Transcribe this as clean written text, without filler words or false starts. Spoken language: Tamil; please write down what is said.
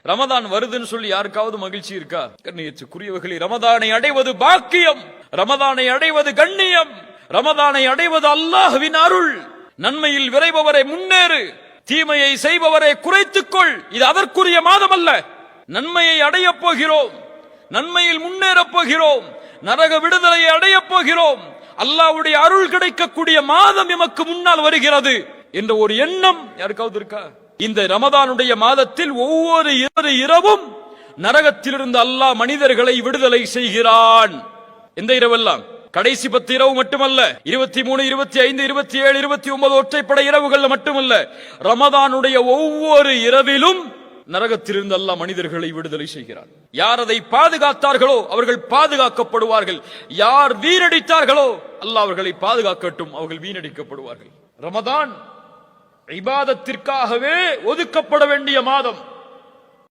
ரமதான் வருதுன்னு சொல்லி யாருக்காவது மகிழ்ச்சி இருக்கா? கண்ணியத்துக்குரியவர்களே, ரமதானை அடைவது பாக்கியம், ரமதானை அடைவது கண்ணியம், ரமதானை அடைவது அல்லாஹ்வின் அருள். நன்மையில் விரைபவரை முன்னேறு, தீமையை செய்பவரை குறைத்துக்கொள். இது அதற்குரிய மாதம் அல்ல. நன்மையை அடையப் போகிறோம், நன்மையில் முன்னேறப் போகிறோம், நரக விடுதலையை அடையப் போகிறோம், அல்லாஹ்வுடைய அருள் கிடைக்கக்கூடிய மாதம் எமக்கு முன்னால் வருகிறது என்ற ஒரு எண்ணம் யாருக்காவது இருக்கா? இந்த ரமதானுடைய மாதத்தில் ஒவ்வொரு இரவும் நரகத்திலிருந்து அல்லாஹ் மனிதர்களை விடுதலை செய்கிறான். எந்த இரவெல்லாம்? கடைசி 10 இரவு மட்டுமல்ல, 23, 25, 27, 29 ஒற்றைப்படை இரவுகள் மட்டுமல்ல, ரமதானுடைய ஒவ்வொரு இரவிலும் நரகத்திலிருந்து அல்லாஹ் மனிதர்களை விடுதலை செய்கிறான். யார் அதை பாதுகாத்தார்களோ அவர்கள் பாதுகாக்கப்படுவார்கள். யார் வீணடித்தார்களோ அல்லாஹ் அவர்களை பாதுகாக்கட்டும், அவர்கள் வீணடிக்கப்படுவார்கள். ரமதான் இபாதத்திற்காகவே ஒதுக்கப்பட வேண்டிய மாதம்.